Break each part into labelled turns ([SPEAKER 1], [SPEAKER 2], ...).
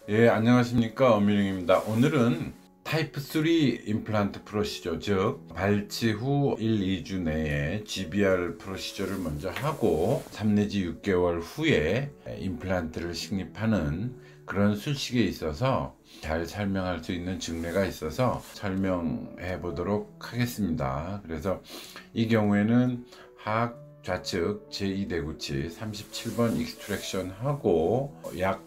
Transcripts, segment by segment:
[SPEAKER 1] 예, 안녕하십니까. 엄민웅입니다. 오늘은 타입 3 임플란트 프로시저, 즉 발치 후 1, 2주 내에 GBR 프로시저를 먼저 하고 3 내지 6개월 후에 임플란트를 식립하는 그런 술식에 있어서 잘 설명할 수 있는 증례가 있어서 설명해 보도록 하겠습니다. 그래서 이 경우에는 하악 좌측 제2대구치 37번 익스트랙션 하고 약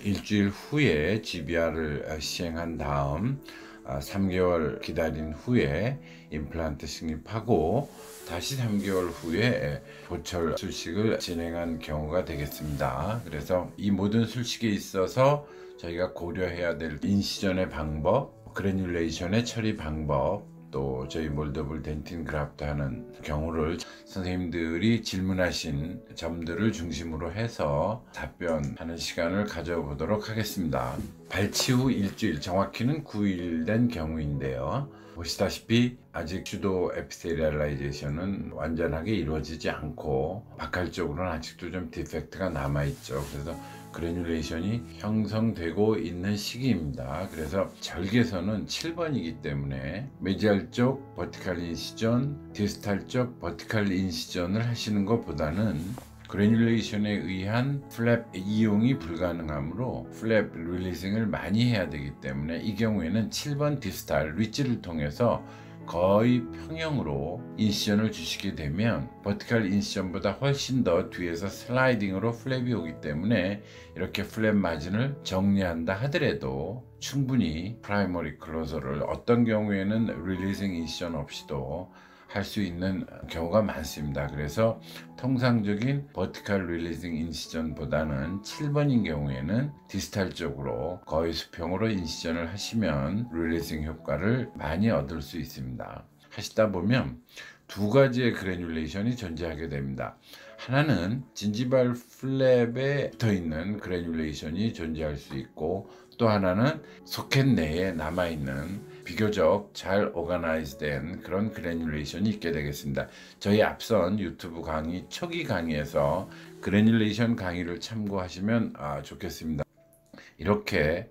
[SPEAKER 1] 일주일 후에 GBR을 시행한 다음 3개월 기다린 후에 임플란트 식립하고 다시 3개월 후에 보철 술식을 진행한 경우가 되겠습니다. 그래서 이 모든 술식에 있어서 저희가 고려해야 될 인시전의 방법, 그래뉼레이션의 처리 방법, 또 저희 몰더블 덴틴 그라프트 하는 경우를 선생님들이 질문하신 점들을 중심으로 해서 답변하는 시간을 가져보도록 하겠습니다. 발치 후 일주일, 정확히는 9일 된 경우인데요. 보시다시피 아직 슈도 에피세리얼라이제이션은 완전하게 이루어지지 않고 바깥쪽으로는 아직도 좀 디펙트가 남아있죠. 그래서 그래뉼레이션이 형성되고 있는 시기입니다. 그래서 절개선은 7번이기 때문에 메디알 쪽 버티칼 인시전, 디스탈 쪽 버티칼 인시전을 하시는 것보다는 그래뉼레이션에 의한 플랩 이용이 불가능하므로 플랩 릴리징을 많이 해야 되기 때문에 이 경우에는 7번 디스탈 리치를 통해서 거의 평형으로 인시전을 주시게 되면 버티칼 인시전보다 훨씬 더 뒤에서 슬라이딩으로 플랩이 오기 때문에 이렇게 플랩 마진을 정리한다 하더라도 충분히 프라이머리 클로저를 어떤 경우에는 릴리징 인시전 없이도 할 수 있는 경우가 많습니다. 그래서 통상적인 버티칼 릴리징 인시전보다는 7번인 경우에는 디스탈 쪽으로 거의 수평으로 인시전을 하시면 릴리징 효과를 많이 얻을 수 있습니다. 하시다 보면 두 가지의 그래뉼레이션이 존재하게 됩니다. 하나는 진지발 플랩에 붙어 있는 그래뉼레이션이 존재할 수 있고, 또 하나는 소켓 내에 남아있는 비교적 잘 오가나이즈된 그런 그래뉼레이션이 있게 되겠습니다. 저희 앞선 유튜브 강의 초기 강의에서 그래뉼레이션 강의를 참고하시면 좋겠습니다. 이렇게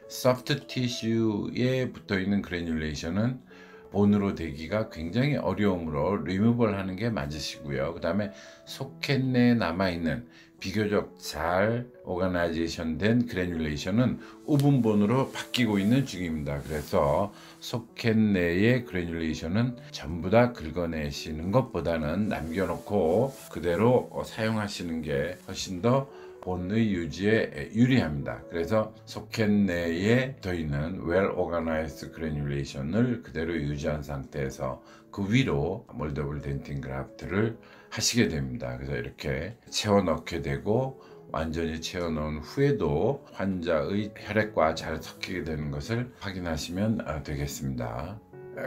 [SPEAKER 1] 소프트 티슈에 붙어 있는 그래뉼레이션은 본으로 되기가 굉장히 어려우므로 리무벌 하는 게 맞으시고요. 그 다음에 소켓 내에 남아있는 비교적 잘 오가나이제이션 된 그래뉼레이션은 우분본으로 바뀌고 있는 중입니다. 그래서 소켓 내의 그래뉼레이션은 전부 다 긁어내시는 것보다는 남겨놓고 그대로 사용하시는 게 훨씬 더 본의 유지에 유리합니다. 그래서 소켓 내에 더 있는 well organized granulation을 그대로 유지한 상태에서 그 위로 몰더블 덴틴 그라프트를 하시게 됩니다. 그래서 이렇게 채워 넣게 되고 완전히 채워 넣은 후에도 환자의 혈액과 잘 섞이게 되는 것을 확인하시면 되겠습니다.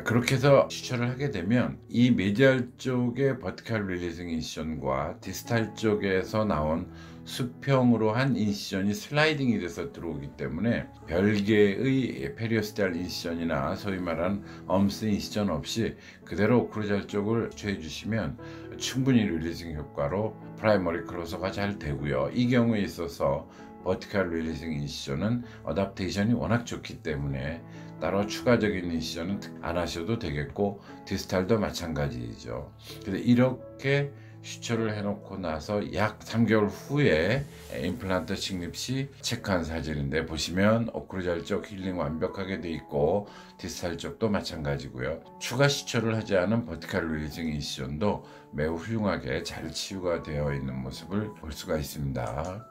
[SPEAKER 1] 그렇게 해서 추천을 하게 되면 이 메디알 쪽의 버티칼 릴리징 인시전과 디스탈 쪽에서 나온 수평으로 한 인시전이 슬라이딩이 돼서 들어오기 때문에 별개의 페리오스탈 인시전이나 소위 말하는 엄스 인시전 없이 그대로 오클루잘 쪽을 취해 주시면 충분히 릴리징 효과로 프라이머리 클로저가 잘 되고요. 이 경우에 있어서 버티칼 릴리징 인시전은 어답테이션이 워낙 좋기 때문에 따로 추가적인 인시전은 안 하셔도 되겠고, 디스탈도 마찬가지죠. 그래서 이렇게 시초를 해놓고 나서 약 3개월 후에 임플란트 식립 시 체크한 사진인데, 보시면 오클루잘 쪽 힐링 완벽하게 돼 있고 디스탈 쪽도 마찬가지고요. 추가 시초를 하지 않은 버티칼 릴리징 인시전도 매우 훌륭하게 잘 치유가 되어 있는 모습을 볼 수가 있습니다.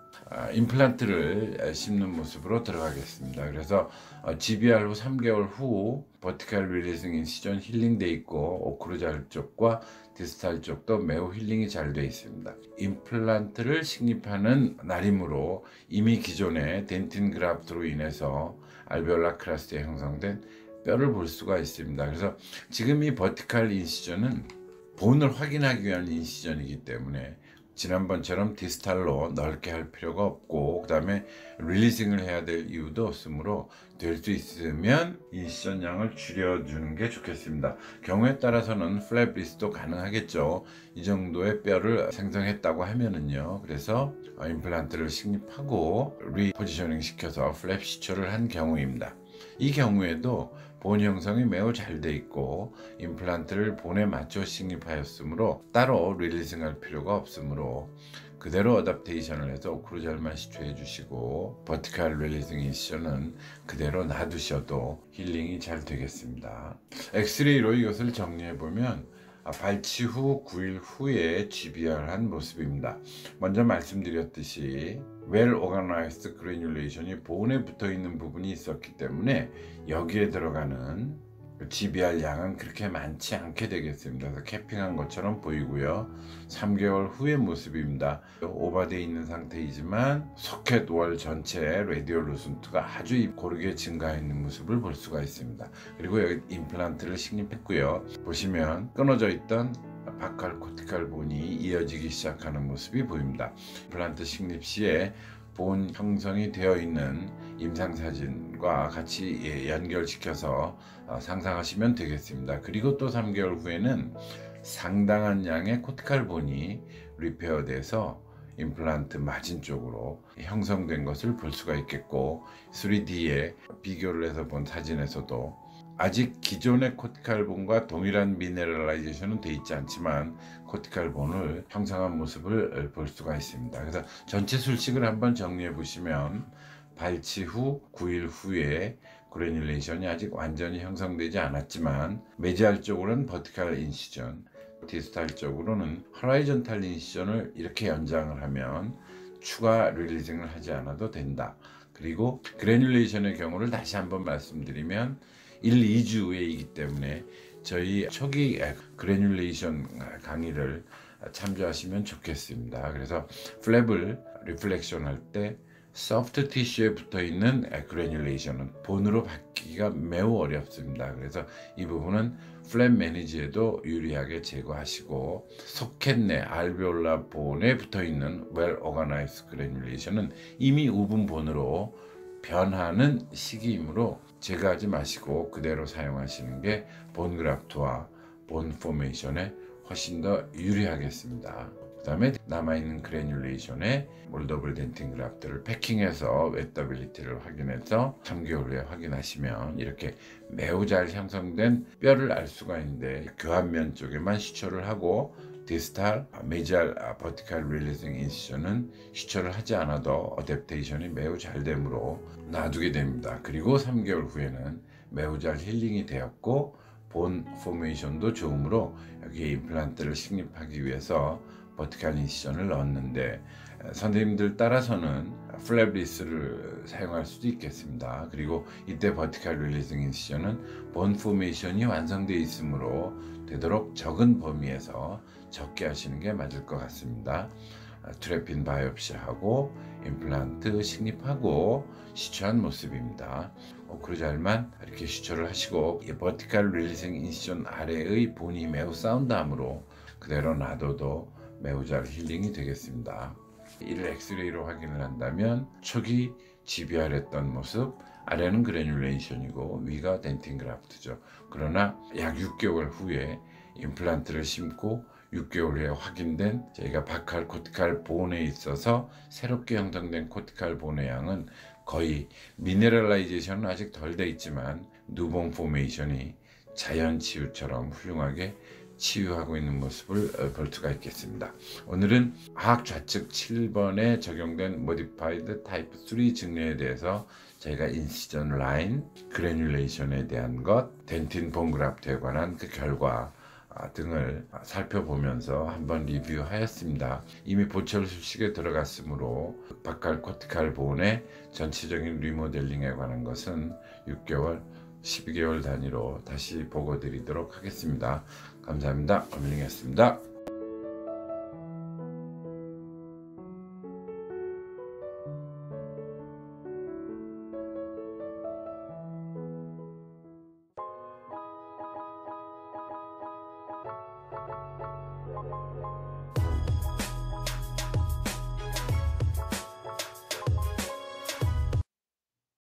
[SPEAKER 1] 임플란트를 심는 모습으로 들어가겠습니다. 그래서 GBR 후 3개월 후 버티칼 릴리징 인시전 힐링돼 있고 오클루잘 쪽과 디스탈 쪽도 매우 힐링이 잘 되어 있습니다. 임플란트를 식립하는 날이므로 이미 기존의 덴틴 그라프트로 인해서 알베올라 크라스트에 형성된 뼈를 볼 수가 있습니다. 그래서 지금 이 버티칼 인시전은 본을 확인하기 위한 인시전이기 때문에 지난번처럼 디스탈로 넓게 할 필요가 없고, 그 다음에 릴리징을 해야 될 이유도 없으므로 될 수 있으면 인시전 양을 줄여주는 게 좋겠습니다. 경우에 따라서는 플랩 리스도 가능하겠죠. 이 정도의 뼈를 생성했다고 하면은요. 그래서 임플란트를 식립하고 리포지셔닝 시켜서 플랩 시초를 한 경우입니다. 이 경우에도 본 형성이 매우 잘 돼 있고 임플란트를 본에 맞춰 식립하였으므로 따로 릴리징 할 필요가 없으므로 그대로 어댑테이션을 해서 오클루절만 시초해 주시고 버티컬 릴리징 인시전은 그대로 놔두셔도 힐링이 잘 되겠습니다. 엑스레이로 이것을 정리해 보면 발치 후 9일 후에 GBR한 모습입니다. 먼저 말씀드렸듯이 well organized granulation이 본에 붙어 있는 부분이 있었기 때문에 여기에 들어가는 GBR 양은 그렇게 많지 않게 되겠습니다. 그래서 캐핑한 것처럼 보이고요. 3개월 후의 모습입니다. 오버되어 있는 상태이지만 소켓 월 전체 라디얼 루슨트가 아주 고르게 증가했는 모습을 볼 수가 있습니다. 그리고 여기 임플란트를 식립했고요. 보시면 끊어져 있던 바칼 코티칼 본이 이어지기 시작하는 모습이 보입니다. 임플란트 식립 시에 본 형성이 되어 있는 임상사진과 같이 연결시켜서 상상하시면 되겠습니다. 그리고 또 3개월 후에는 상당한 양의 코티칼 본이 리페어돼서 임플란트 마진 쪽으로 형성된 것을 볼 수가 있겠고 3D에 비교를 해서 본 사진에서도 아직 기존의 코티칼 본과 동일한 미네랄라이제이션은 되어 있지 않지만 코티칼 본을 형성한 모습을 볼 수가 있습니다. 그래서 전체 술식을 한번 정리해 보시면 발치 후 9일 후에 그래듈레이션이 아직 완전히 형성되지 않았지만 메지알 쪽으로는 버티칼 인시전, 디스탈 쪽으로는 호라이전탈 인시전을 이렇게 연장을 하면 추가 릴리징을 하지 않아도 된다. 그리고 그래듈레이션의 경우를 다시 한번 말씀드리면 1, 2주이기 때문에 저희 초기 그래듈레이션 강의를 참조하시면 좋겠습니다. 그래서 플랩을 리플렉션 할 때 소프트 티슈에 붙어 있는 그래듈레이션은 본으로 받기가 매우 어렵습니다. 그래서 이 부분은 플랩 매니지에도 유리하게 제거하시고 소켓 내 알베올라 본에 붙어 있는 웰 오가나이즈 그래듈레이션은 이미 우분 본으로 변하는 시기이므로 제거하지 마시고 그대로 사용하시는 게 본 그래프트와 본 포메이션에 훨씬 더 유리하겠습니다. 그 다음에 남아있는 그래듈레이션에 몰더블 덴틴 그래프트를 패킹해서 웨터빌리티를 확인해서 3개월 후에 확인하시면 이렇게 매우 잘 형성된 뼈를 알 수가 있는데 교환면 쪽에만 시초를 하고 디스탈, 메지알, 버티칼 릴리징 인시전은 시초를 하지 않아도 어댑테이션이 매우 잘 되므로 놔두게 됩니다. 그리고 3개월 후에는 매우 잘 힐링이 되었고 본 포메이션도 좋으므로 여기에 임플란트를 식립하기 위해서 버티칼 인시전을 넣었는데 선생님들 따라서는 플랩 리스를 사용할 수도 있겠습니다. 그리고 이때 버티칼 릴리징 인시전은 본 포메이션이 완성되어 있으므로 되도록 적은 범위에서 적게 하시는 게 맞을 것 같습니다. 트래핀 바이옵시하고 임플란트 식립하고 시초한 모습입니다. 오클루잘만 이렇게 시초를 하시고 버티칼 릴리징 인시전 아래의 본이 매우 사운드하므로 그대로 놔둬도 매우 잘 힐링이 되겠습니다. 이를 엑스레이로 확인을 한다면 초기 GBR 했던 모습, 아래는 그래듈레이션이고 위가 덴틴 그래프트죠. 그러나 약 6개월 후에 임플란트를 심고 6개월 후에 확인된 저희가 바칼 코티칼 본에 있어서 새롭게 형성된 코티칼 본의 양은 거의 미네랄라이제이션은 아직 덜 돼 있지만 누봉 포메이션이 자연 치유처럼 훌륭하게 치유하고 있는 모습을 볼 수가 있겠습니다. 오늘은 하악 좌측 7번에 적용된 모디파이드 타입 3 증례에 대해서 저희가 인시전 라인, 그래듈레이션에 대한 것, 덴틴 본 그래프트에 관한 그 결과 등을 살펴보면서 한번 리뷰하였습니다. 이미 보철 수식에 들어갔으므로 바칼 코티칼 본의 전체적인 리모델링에 관한 것은 6개월, 12개월 단위로 다시 보고 드리도록 하겠습니다. 감사합니다. 엄링이었습니다.